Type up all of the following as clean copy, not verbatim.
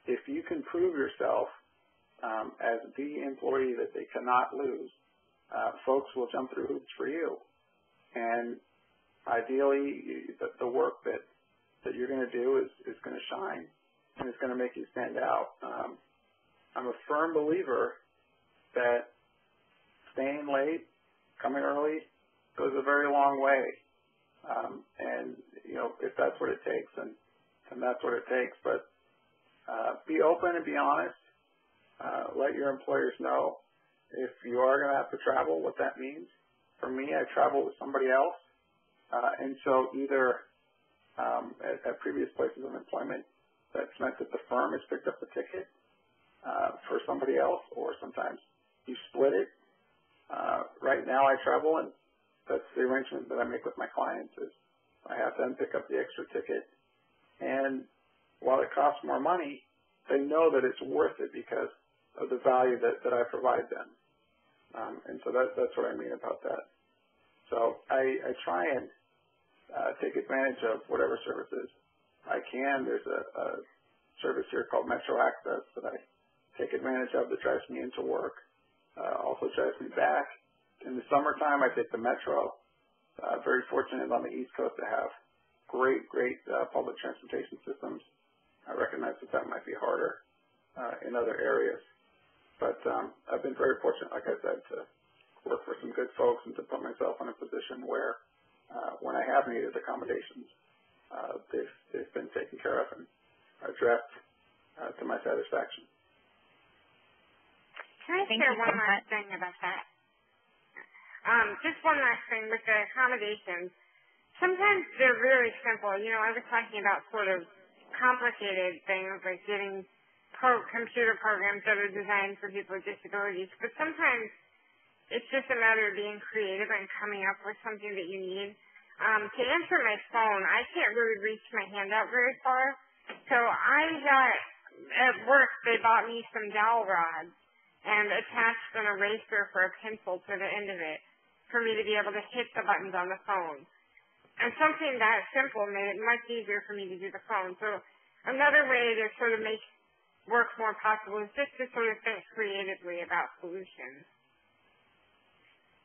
if you can prove yourself as the employee that they cannot lose, folks will jump through hoops for you. And ideally, the work that you're going to do is going to shine and it's going to make you stand out. I'm a firm believer that staying late, coming early, goes a very long way. And, if that's what it takes, then that's what it takes. But be open and be honest. Let your employers know if you are going to have to travel, what that means. For me, I travel with somebody else. And so either at previous places of employment, that's meant that the firm has picked up the ticket for somebody else, or sometimes you split it. Right now I travel, and that's the arrangement that I make with my clients is I have them pick up the extra ticket. And while it costs more money, they know that it's worth it because of the value that I provide them. And so that's what I mean about that. So I try and take advantage of whatever services I can. There's a service here called Metro Access that I take advantage of that drives me into work, also drives me back. In the summertime, I take the Metro. Very fortunate on the East Coast to have great public transportation systems. I recognize that might be harder in other areas. But I've been very fortunate, like I said, to work for some good folks and to put myself in a position where when I have needed accommodations, they've been taken care of and addressed to my satisfaction. Can I share one last thing about that? Just one last thing with the accommodations. Sometimes they're really simple. I was talking about sort of complicated things like getting computer programs that are designed for people with disabilities, but sometimes it's just a matter of being creative and coming up with something that you need. To answer my phone, I can't really reach my hand out very far, so I got, at work, they bought me some dowel rods and attached an eraser for a pencil to the end of it for me to be able to hit the buttons on the phone. And something that simple made it much easier for me to do the phone. So another way to sort of make work more possible is just to sort of think creatively about solutions.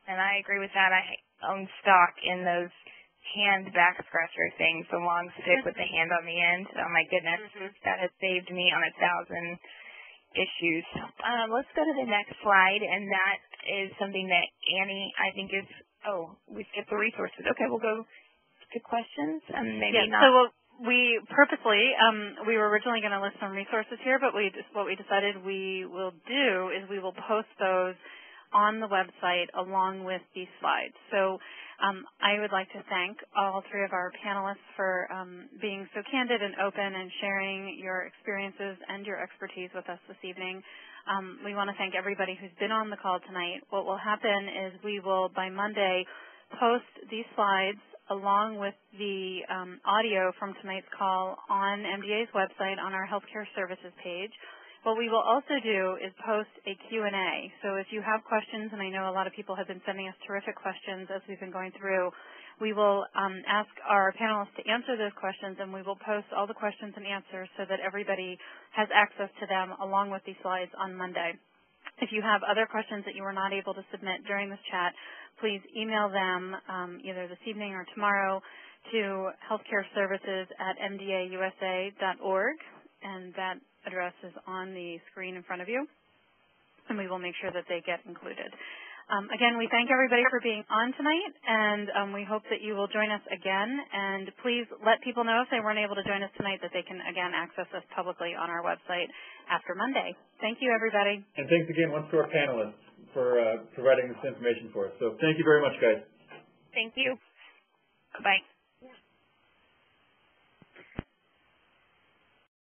And I agree with that. I own stock in those hand back scratcher things, the long stick with the hand on the end. Oh my goodness, that has saved me on 1,000 issues. Let's go to the next slide, and that is something that Annie, I think, is. Oh, we skipped the resources. Okay, we'll go to questions, and maybe not. So we purposely, we were originally going to list some resources here, but what we decided we will do is we will post those on the website along with these slides. So I would like to thank all three of our panelists for being so candid and open and sharing your experiences and your expertise with us this evening. We want to thank everybody who's been on the call tonight. What will happen is we will, by Monday, post these slides along with the audio from tonight's call on MDA's website on our healthcare services page. What we will also do is post a Q&A. So if you have questions, and I know a lot of people have been sending us terrific questions as we've been going through, we will ask our panelists to answer those questions, and we will post all the questions and answers so that everybody has access to them along with these slides on Monday. If you have other questions that you were not able to submit during this chat, please email them either this evening or tomorrow to healthcareservices@mdausa.org, and that address is on the screen in front of you, and we will make sure that they get included. Again, we thank everybody for being on tonight, and we hope that you will join us again. And please let people know if they weren't able to join us tonight that they can, again, access us publicly on our website after Monday. Thank you, everybody. And thanks again once to our panelists for providing this information for us. So thank you very much, guys. Thank you. Bye-bye.